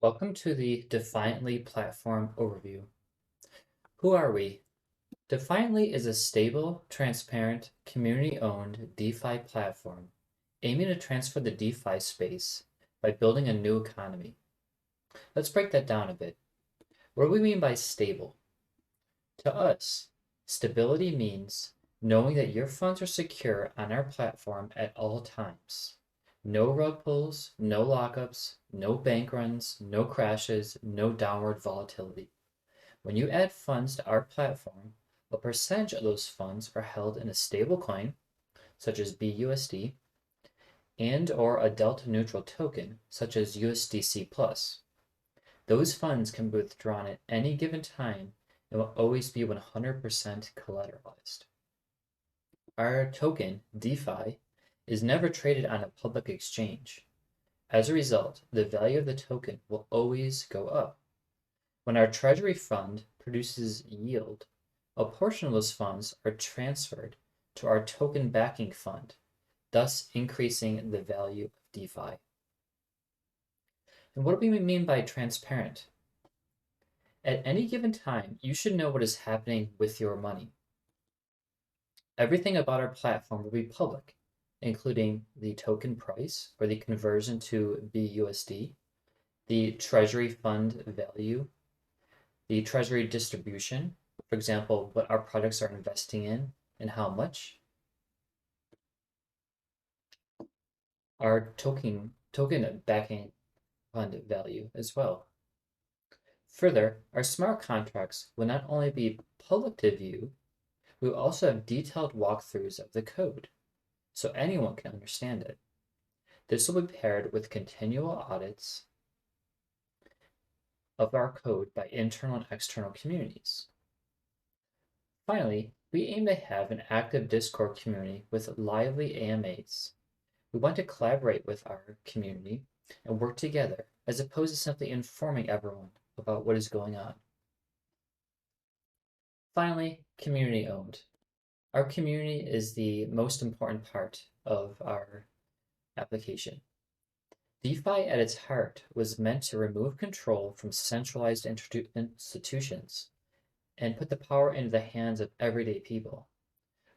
Welcome to the DeFiantly platform overview. Who are we? DeFiantly is a stable, transparent, community-owned DeFi platform aiming to transfer the DeFi space by building a new economy. Let's break that down a bit. What do we mean by stable? To us, stability means knowing that your funds are secure on our platform at all times. No rug pulls, no lockups, no bank runs, no crashes, no downward volatility. When you add funds to our platform, a percentage of those funds are held in a stable coin, such as BUSD, and or a delta neutral token, such as USDC plus. Those funds can be withdrawn at any given time and will always be 100% collateralized. Our token, DeFi, is never traded on a public exchange. As a result, the value of the token will always go up. When our treasury fund produces yield, a portion of those funds are transferred to our token backing fund, thus increasing the value of DeFi. And what do we mean by transparent? At any given time, you should know what is happening with your money. Everything about our platform will be public, including the token price or the conversion to BUSD, the treasury fund value, the treasury distribution, for example, what our projects are investing in and how much, our token backing fund value as well. Further, our smart contracts will not only be public to view, we will also have detailed walkthroughs of the code, so anyone can understand it. This will be paired with continual audits of our code by internal and external communities. Finally, we aim to have an active Discord community with lively AMAs. We want to collaborate with our community and work together, as opposed to simply informing everyone about what is going on. Finally, community owned. Our community is the most important part of our application. DeFi at its heart was meant to remove control from centralized institutions and put the power into the hands of everyday people.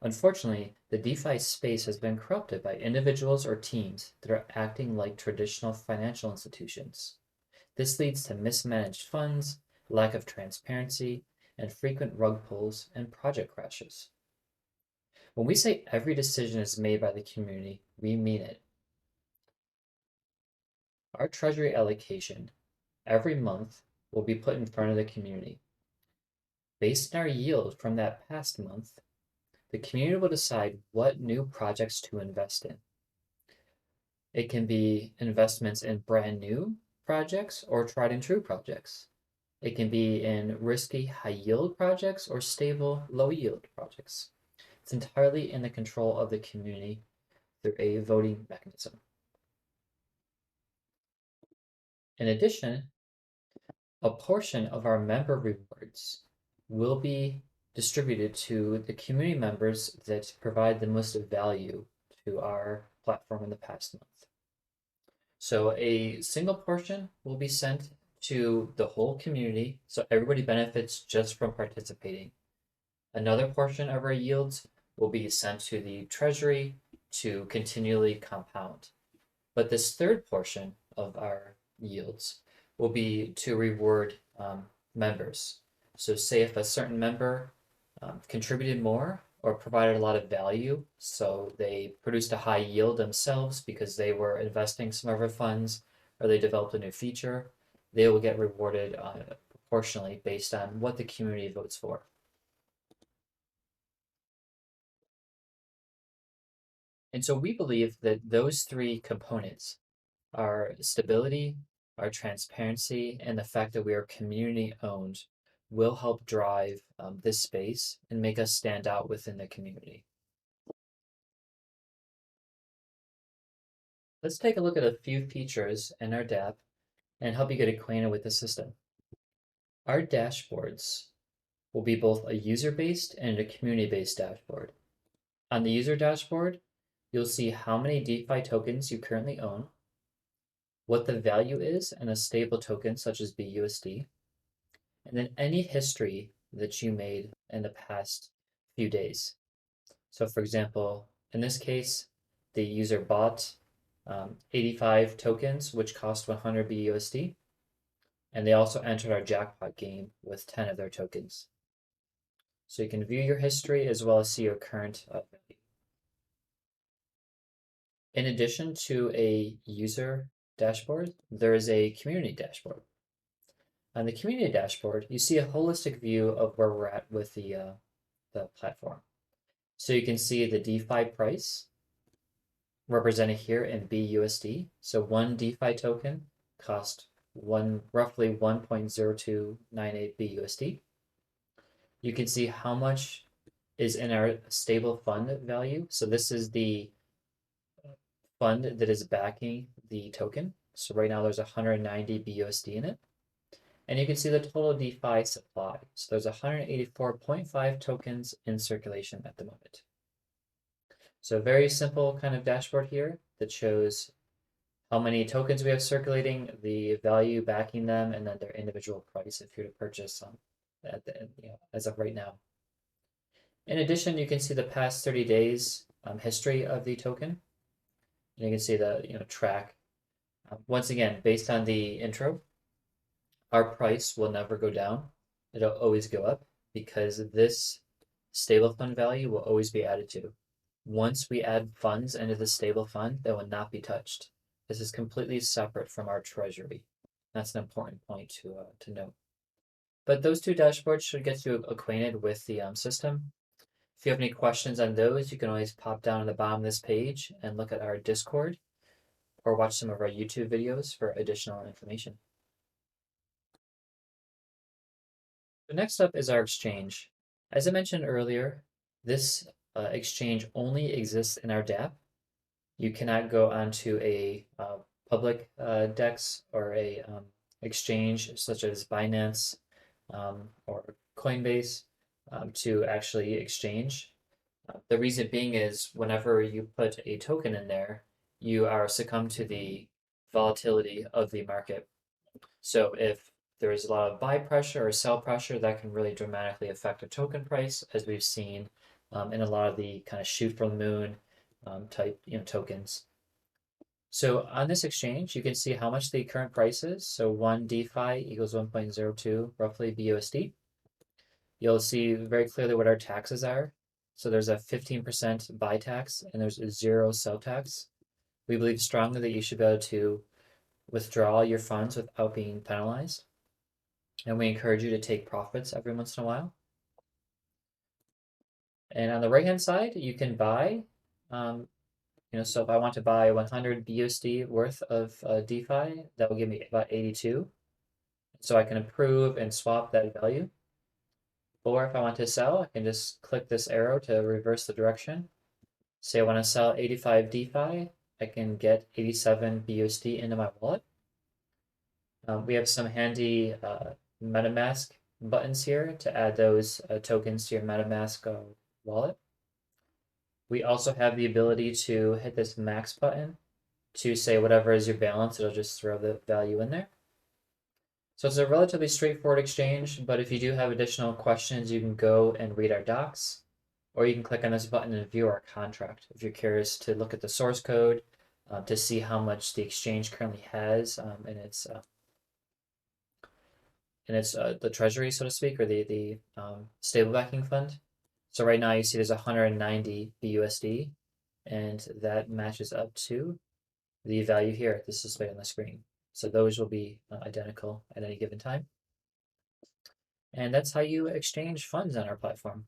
Unfortunately, the DeFi space has been corrupted by individuals or teams that are acting like traditional financial institutions. This leads to mismanaged funds, lack of transparency, and frequent rug pulls and project crashes. When we say every decision is made by the community, we mean it. Our treasury allocation every month will be put in front of the community. Based on our yield from that past month, the community will decide what new projects to invest in. It can be investments in brand new projects or tried and true projects. It can be in risky high yield projects or stable low yield projects. It's entirely in the control of the community through a voting mechanism. In addition, a portion of our member rewards will be distributed to the community members that provide the most value to our platform in the past month. So a single portion will be sent to the whole community, so everybody benefits just from participating. Another portion of our yields will be sent to the treasury to continually compound. But this third portion of our yields will be to reward members. So say if a certain member contributed more or provided a lot of value, so they produced a high yield themselves because they were investing some of our funds or they developed a new feature, they will get rewarded proportionally based on what the community votes for. And so we believe that those three components, our stability, our transparency, and the fact that we are community owned, will help drive this space and make us stand out within the community. Let's take a look at a few features in our dApp and help you get acquainted with the system. Our dashboards will be both a user-based and a community-based dashboard. On the user dashboard, you'll see how many DeFi tokens you currently own, what the value is in a stable token such as BUSD, and then any history that you made in the past few days. So for example, in this case, the user bought 85 tokens, which cost 100 BUSD, and they also entered our jackpot game with 10 of their tokens. So you can view your history as well as see your current value. In addition to a user dashboard, there is a community dashboard. On the community dashboard, you see a holistic view of where we're at with the platform. So you can see the DeFi price represented here in BUSD. So one DeFi token cost roughly 1.0298 BUSD. You can see how much is in our stable fund value. So this is the fund that is backing the token. So right now there's 190 BUSD in it. And you can see the total DeFi supply. So there's 184.5 tokens in circulation at the moment. So a very simple kind of dashboard here that shows how many tokens we have circulating, the value backing them, and then their individual price if you're to purchase them as of right now. In addition, you can see the past 30 days history of the token. And you can see the track. Once again, based on the intro, our price will never go down. It'll always go up because this stable fund value will always be added to. Once we add funds into the stable fund, they will not be touched. This is completely separate from our treasury. That's an important point to note. But those two dashboards should get you acquainted with the system. If you have any questions on those, you can always pop down on the bottom of this page and look at our Discord or watch some of our YouTube videos for additional information. So next up is our exchange. As I mentioned earlier, this exchange only exists in our dApp. You cannot go onto a public DEX or a exchange such as Binance or Coinbase to actually exchange. The reason being is whenever you put a token in there, you are succumb to the volatility of the market. So if there is a lot of buy pressure or sell pressure, that can really dramatically affect a token price, as we've seen in a lot of the kind of shoot from the moon type tokens. So on this exchange, you can see how much the current price is. So one DeFi equals 1.02 roughly BUSD. You'll see very clearly what our taxes are. So there's a 15% buy tax and there's a 0 sell tax. We believe strongly that you should be able to withdraw your funds without being penalized. And we encourage you to take profits every once in a while. And on the right-hand side, you can buy, so if I want to buy 100 BUSD worth of DeFi, that will give me about 82. So I can approve and swap that value. Or if I want to sell, I can just click this arrow to reverse the direction. Say I want to sell 85 DeFi, I can get 87 BUSD into my wallet. We have some handy MetaMask buttons here to add those tokens to your MetaMask wallet. We also have the ability to hit this max button to say whatever is your balance, it'll just throw the value in there. So it's a relatively straightforward exchange, but if you do have additional questions, you can go and read our docs, or you can click on this button and view our contract if you're curious to look at the source code to see how much the exchange currently has in its the treasury, so to speak, or the stable backing fund. So right now you see there's 190 BUSD, and that matches up to the value here. This is displayed on the screen. So those will be identical at any given time. And that's how you exchange funds on our platform.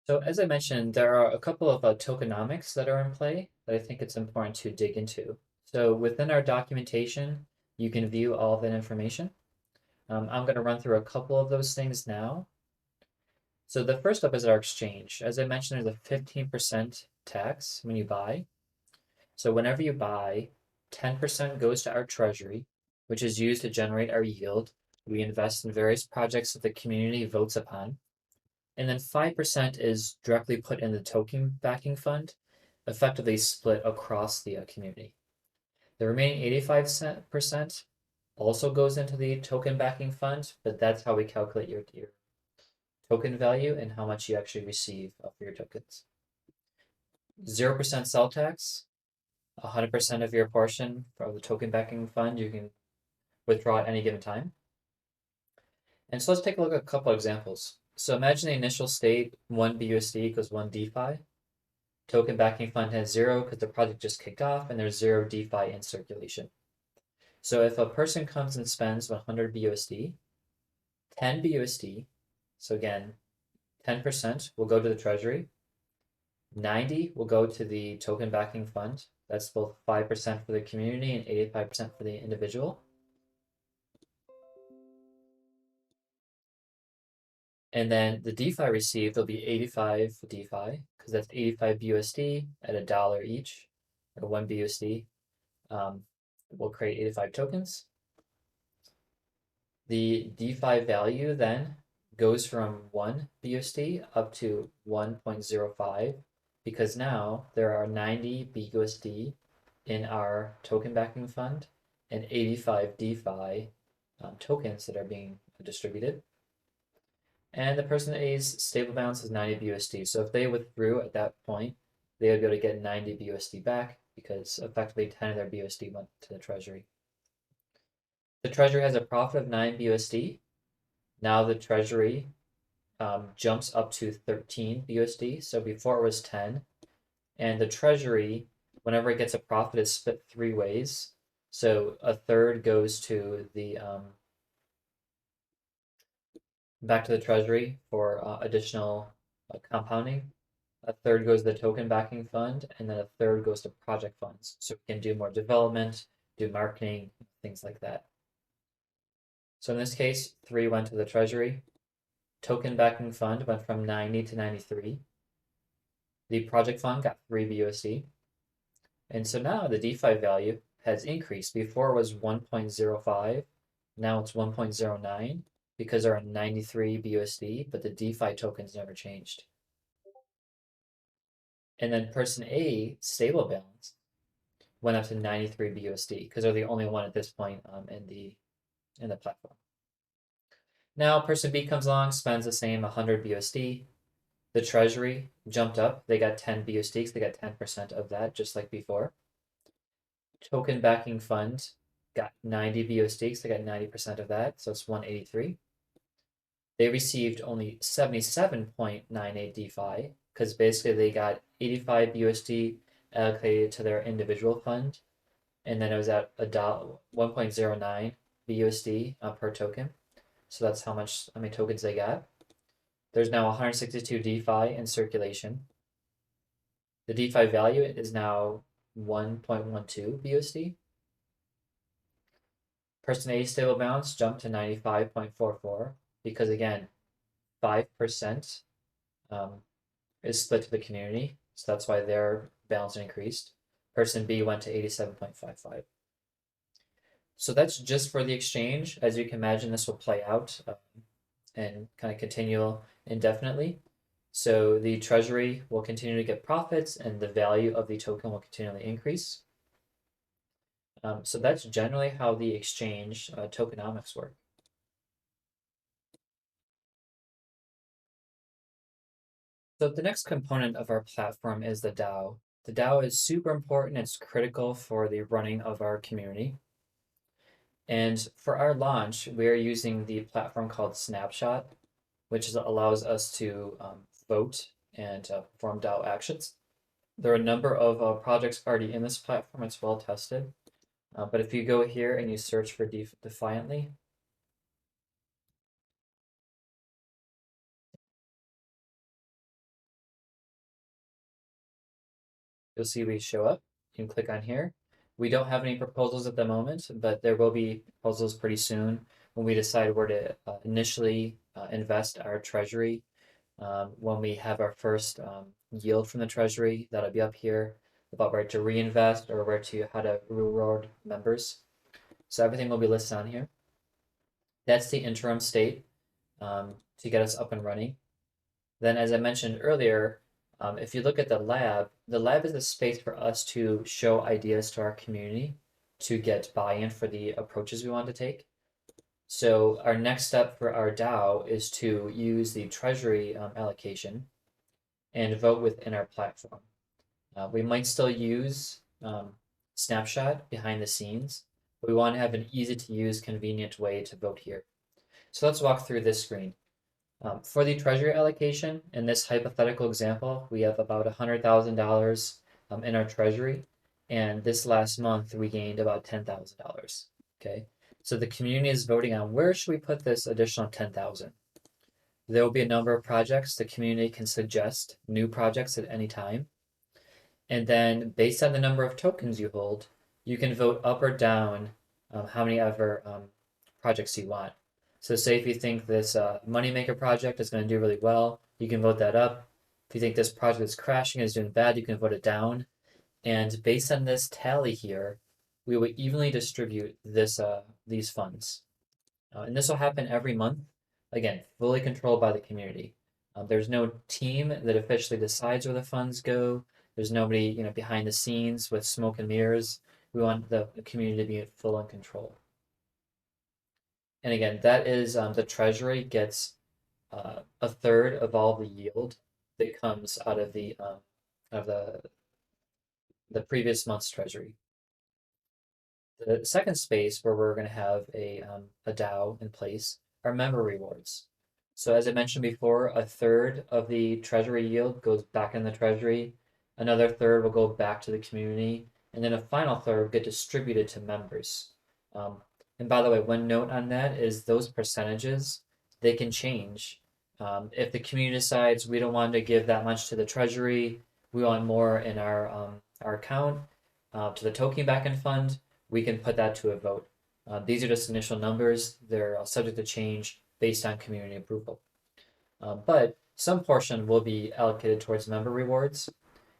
So as I mentioned, there are a couple of tokenomics that are in play that I think it's important to dig into. So within our documentation, you can view all of that information. I'm going to run through a couple of those things now. So the first up is our exchange. As I mentioned, there's a 15% tax when you buy. So whenever you buy, 10% goes to our treasury, which is used to generate our yield. We invest in various projects that the community votes upon. And then 5% is directly put in the token backing fund, effectively split across the community. The remaining 85% also goes into the token backing fund, but that's how we calculate your token value and how much you actually receive for your tokens. 0% sell tax, 100% of your portion of the token backing fund you can withdraw at any given time. And so let's take a look at a couple examples. So imagine the initial state, 1 BUSD equals 1 DeFi. Token backing fund has 0 because the project just kicked off and there's 0 DeFi in circulation. So if a person comes and spends 100 BUSD, 10 BUSD, so again, 10% will go to the treasury, 90 will go to the token backing fund. That's both 5% for the community and 85% for the individual. And then the DeFi received will be 85 DeFi, because that's 85 BUSD at $1 each, or 1 BUSD. We'll create 85 tokens. The DeFi value then goes from 1 BUSD up to 1.05, because now there are 90 BUSD in our token backing fund and 85 DeFi tokens that are being distributed. And the person A's stable balance is 90 BUSD. So if they withdrew at that point, they would be able to get 90 BUSD back because effectively 10 of their BUSD went to the treasury. The treasury has a profit of 9 BUSD. Now the treasury jumps up to 13 BUSD. So before it was 10. And the treasury, whenever it gets a profit, is split 3 ways. So a third goes to the back to the treasury for additional compounding. A third goes to the token backing fund, and then a third goes to project funds. So we can do more development, do marketing, things like that. So in this case, 3 went to the treasury. Token backing fund went from 90 to 93. The project fund got 3 BUSD. And so now the DeFi value has increased. Before it was 1.05, now it's 1.09 because there are 93 BUSD, but the DeFi tokens never changed. And then person A stable balance went up to 93 BUSD because they're the only one at this point in the platform. Now person B comes along, spends the same 100 BUSD. The treasury jumped up. They got 10 BUSD because they got 10% of that, just like before. Token backing fund got 90 BUSD because they got 90% of that, so it's 183. They received only 77.98 DeFi because basically they got 85 BUSD allocated to their individual fund, and then it was at 1.09 BUSD per token. So that's how many tokens they got. There's now 162 DeFi in circulation. The DeFi value is now 1.12 BUSD. Person A stable balance jumped to 95.44 because again, 5% is split to the community, so that's why their balance increased. Person B went to 87.55. So that's just for the exchange. As you can imagine, this will play out and kind of continue indefinitely. So the treasury will continue to get profits and the value of the token will continually increase. So that's generally how the exchange tokenomics work. So the next component of our platform is the DAO. The DAO is super important. It's critical for the running of our community. And for our launch, we are using the platform called Snapshot, which allows us to vote and perform DAO actions. There are a number of projects already in this platform. It's well tested. But if you go here and you search for DeFiantly, you'll see we show up. You can click on here. We don't have any proposals at the moment, but there will be proposals pretty soon when we decide where to initially invest our treasury. When we have our first yield from the treasury, that'll be up here about where to reinvest or how to reward members. So everything will be listed on here. That's the interim state to get us up and running. Then, as I mentioned earlier, If you look at the lab is a space for us to show ideas to our community to get buy-in for the approaches we want to take. So our next step for our DAO is to use the treasury allocation and vote within our platform. We might still use Snapshot behind the scenes, but we want to have an easy to use, convenient way to vote here. So let's walk through this screen. For the treasury allocation, in this hypothetical example, we have about $100,000 in our treasury, and this last month we gained about $10,000. Okay, so the community is voting on where should we put this additional 10,000. There will be a number of projects. The community can suggest new projects at any time. And then based on the number of tokens you hold, you can vote up or down how many ever projects you want. So say if you think this Moneymaker project is going to do really well, you can vote that up. If you think this project is crashing, is doing bad, you can vote it down. And based on this tally here, we will evenly distribute these funds. And this will happen every month. Again, fully controlled by the community. There's no team that officially decides where the funds go. There's nobody, behind the scenes with smoke and mirrors. We want the community to be full in control. And again, that is the treasury gets a third of all the yield that comes out of the previous month's treasury. The second space where we're going to have a DAO in place are member rewards. So as I mentioned before, a third of the treasury yield goes back in the treasury. Another third will go back to the community, and then a final third will get distributed to members. And by the way, one note on that is those percentages, they can change. If the community decides we don't want to give that much to the treasury, we want more in our account, to the token backend fund, we can put that to a vote. These are just initial numbers. They're subject to change based on community approval. But some portion will be allocated towards member rewards.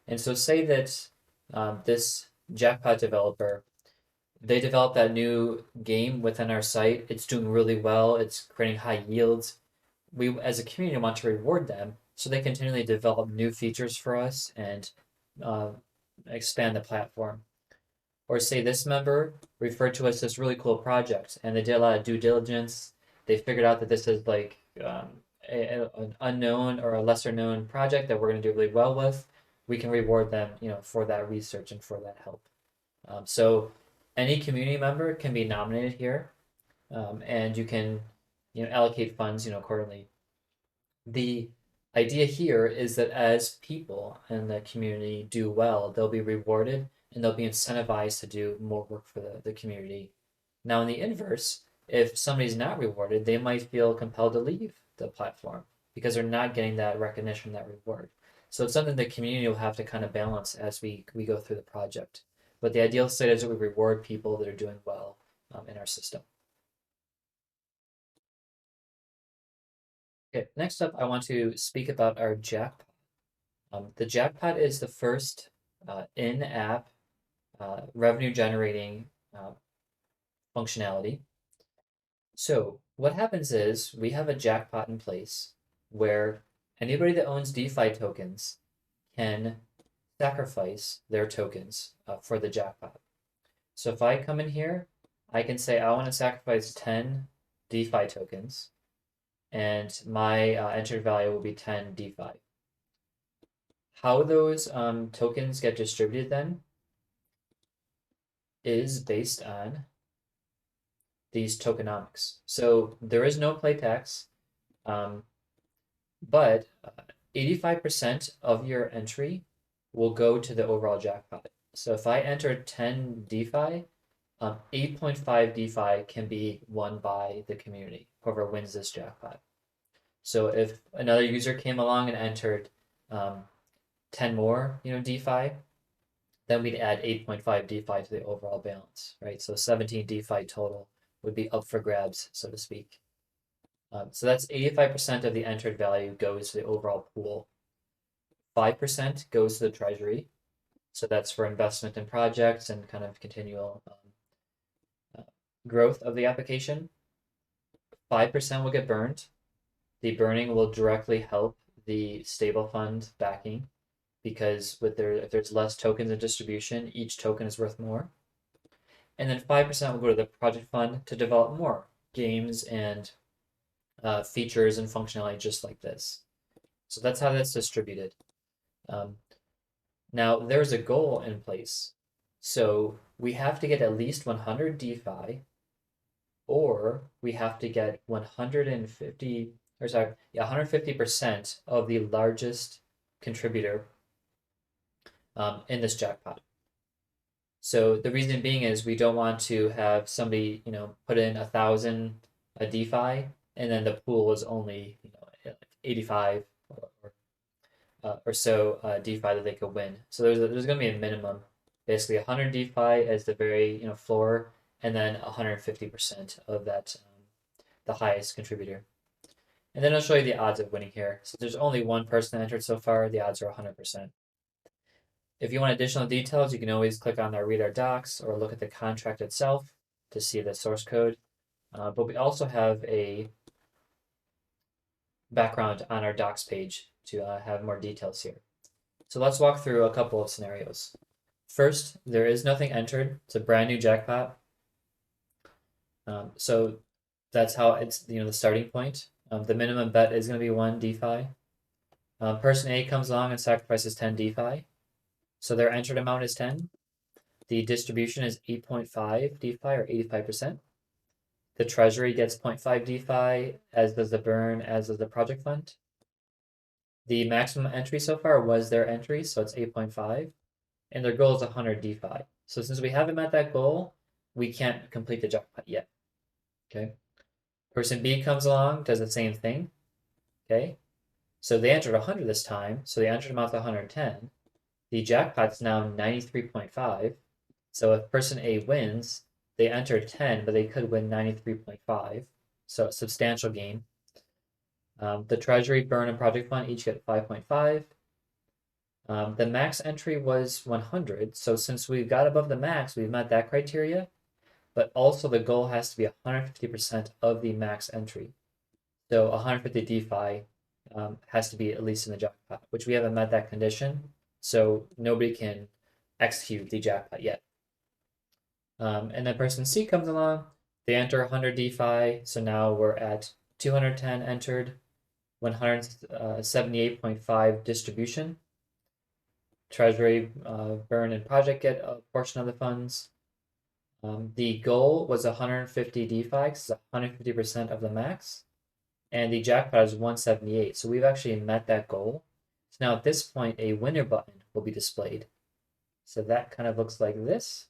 And so say that this Jackpot developer, they developed that new game within our site. It's doing really well. It's creating high yields. We, as a community, want to reward them so they continually develop new features for us and expand the platform. Or say this member referred to us this really cool project, and they did a lot of due diligence. They figured out that this is like an unknown or a lesser known project that we're going to do really well with. We can reward them, for that research and for that help. So any community member can be nominated here, and you can, allocate funds, accordingly. The idea here is that as people in the community do well, they'll be rewarded and they'll be incentivized to do more work for the community. Now, in the inverse, if somebody's not rewarded, they might feel compelled to leave the platform because they're not getting that recognition, that reward. So it's something the community will have to kind of balance as we go through the project. But the ideal state is that we reward people that are doing well in our system. Okay, next up, I want to speak about our Jackpot. The Jackpot is the first in-app revenue generating functionality. So what happens is we have a Jackpot in place where anybody that owns DeFi tokens can sacrifice their tokens for the Jackpot. So if I come in here, I can say I want to sacrifice 10 DeFi tokens, and my entered value will be 10 DeFi. How those tokens get distributed then is based on these tokenomics. So there is no play tax, but 85% of your entry will go to the overall Jackpot. So if I enter 10 DeFi, 8.5 DeFi can be won by the community, whoever wins this Jackpot. So if another user came along and entered 10 more, DeFi, then we'd add 8.5 DeFi to the overall balance, right? So 17 DeFi total would be up for grabs, so to speak. So that's 85% of the entered value goes to the overall pool. 5% goes to the treasury. So that's for investment in projects and kind of continual growth of the application. 5% will get burned. The burning will directly help the stable fund backing. because if there's less tokens in distribution, each token is worth more. And then 5% will go to the project fund to develop more games and features and functionality just like this. So that's how that's distributed. Now there's a goal in place. So we have to get at least 100 DeFi, or we have to get 150% of the largest contributor in this jackpot. So the reason being is we don't want to have somebody, put in 1,000 a DeFi, and then the pool is only, 85 or so DeFi that they could win. So there's going to be a minimum, basically 100 DeFi as the very floor, and then 150% of that, the highest contributor. And then I'll show you the odds of winning here. So there's only one person entered so far. The odds are 100%. If you want additional details, you can always click on our Read Our Docs or look at the contract itself to see the source code. But we also have a background on our docs page to have more details here. So let's walk through a couple of scenarios. First, there is nothing entered. It's a brand new jackpot. So that's how it's the starting point. The minimum bet is going to be 1 DeFi. Person A comes along and sacrifices 10 DeFi. So their entered amount is 10. The distribution is 8.5 DeFi or 85%. The treasury gets 0.5 DeFi, as does the burn, as does the project fund. The maximum entry so far was their entry, so it's 8.5. And their goal is 100 DeFi. So since we haven't met that goal, we can't complete the jackpot yet. Okay. Person B comes along, does the same thing. Okay. So they entered 100 this time, so the entered amount is 110. The jackpot's now 93.5. So if person A wins, they entered 10, but they could win 93.5. So a substantial gain. The treasury, burn, and project fund each get 5.5. The max entry was 100. So since we got above the max, we've met that criteria. But also the goal has to be 150% of the max entry. So 150 DeFi has to be at least in the jackpot, which we haven't met that condition. So nobody can execute the jackpot yet. And then person C comes along, they enter 100 DeFi, so now we're at 210 entered, 178.5 distribution. Treasury, burn, and project get a portion of the funds. The goal was 150 DeFi, because it's 150% of the max, and the jackpot is 178, so we've actually met that goal. So now at this point, a winner button will be displayed. So that kind of looks like this.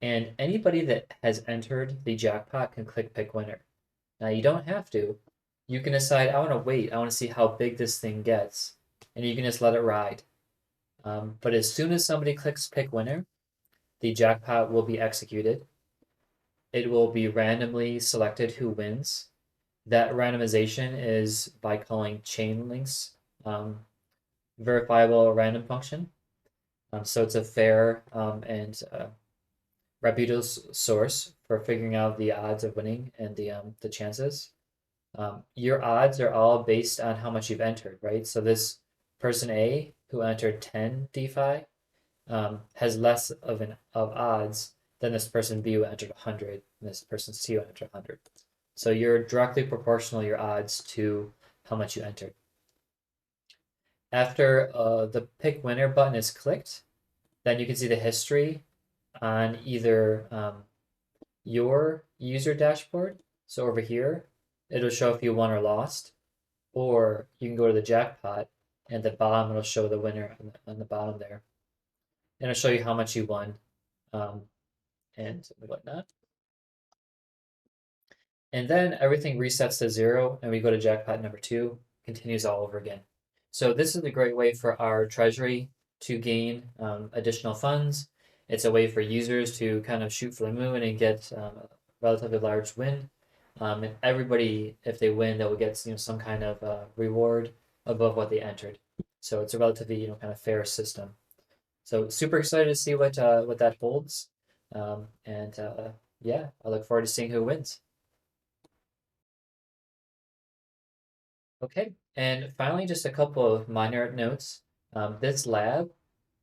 And anybody that has entered the jackpot can click pick winner. Now you don't have to. You can decide, I want to wait. I want to see how big this thing gets. And you can just let it ride. But as soon as somebody clicks pick winner, the jackpot will be executed. It will be randomly selected who wins. That randomization is by calling chain links verifiable random function. So it's a fair and reputable source for figuring out the odds of winning and the chances. Your odds are all based on how much you've entered, right? So this person A who entered 10 DeFi has less of odds than this person B who entered 100 and this person C who entered 100. So you're directly proportional your odds to how much you entered. After the pick winner button is clicked, then you can see the history on either your user dashboard. So over here, it'll show if you won or lost, or you can go to the jackpot, and at the bottom it'll show the winner on the bottom there. And it'll show you how much you won and whatnot. And then everything resets to 0, and we go to jackpot number 2, continues all over again. So this is a great way for our treasury to gain additional funds. It's a way for users to kind of shoot for the moon and get a relatively large win. And everybody, if they win, they will get some kind of reward above what they entered. So it's a relatively kind of fair system. So super excited to see what that holds. Yeah, I look forward to seeing who wins. Okay, and finally, just a couple of minor notes. This lab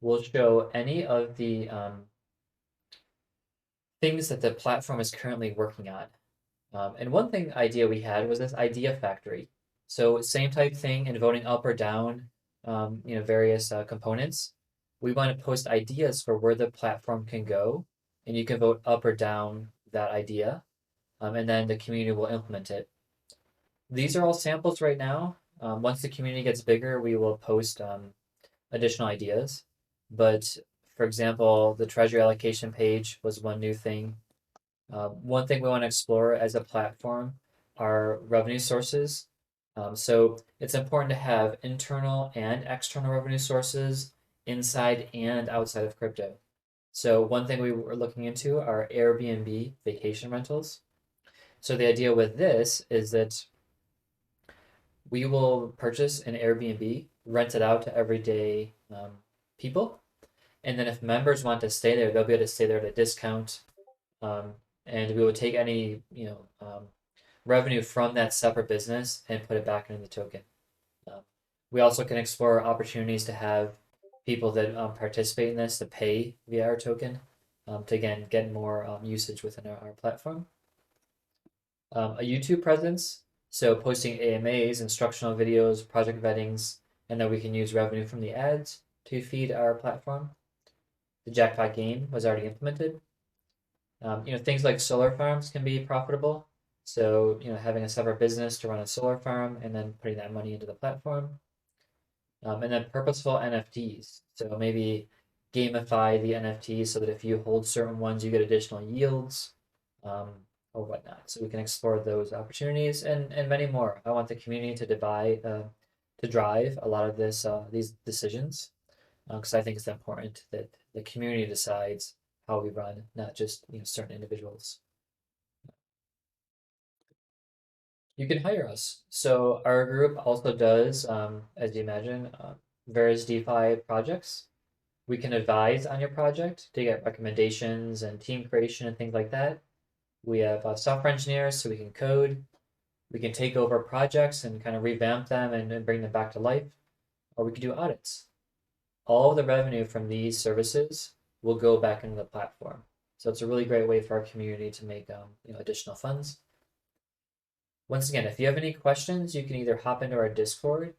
will show any of the things that the platform is currently working on. And one idea we had was this idea factory. So same type thing in voting up or down, various components. We want to post ideas for where the platform can go, and you can vote up or down that idea, and then the community will implement it. These are all samples right now. Once the community gets bigger, we will post additional ideas. But for example, the treasury allocation page was one new thing. One thing we want to explore as a platform are revenue sources. So it's important to have internal and external revenue sources inside and outside of crypto. So one thing we were looking into are Airbnb vacation rentals. So the idea with this is that we will purchase an Airbnb, rent it out to everyday people, and then if members want to stay there, they'll be able to stay there at a discount. Um, and we would take any revenue from that separate business and put it back into the token. Um, we also can explore opportunities to have people that participate in this to pay via our token to again get more usage within our platform. A YouTube presence, so posting AMAs, instructional videos, project vettings, and then we can use revenue from the ads to feed our platform. The Jackpot game was already implemented. Things like solar farms can be profitable. So, having a separate business to run a solar farm and then putting that money into the platform. And then purposeful NFTs. So maybe gamify the NFTs so that if you hold certain ones, you get additional yields or whatnot. So we can explore those opportunities and many more. I want the community to drive a lot of these decisions because I think it's important that the community decides how we run, not just certain individuals. You can hire us. So our group also does, as you imagine, various DeFi projects. We can advise on your project to get recommendations and team creation and things like that. We have software engineers, so we can code. We can take over projects and kind of revamp them and bring them back to life, or we can do audits. All of the revenue from these services will go back into the platform. So it's a really great way for our community to make additional funds. Once again, if you have any questions, you can either hop into our Discord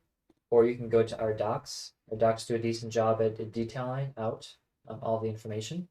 or you can go to our docs. Our docs do a decent job at detailing out all the information.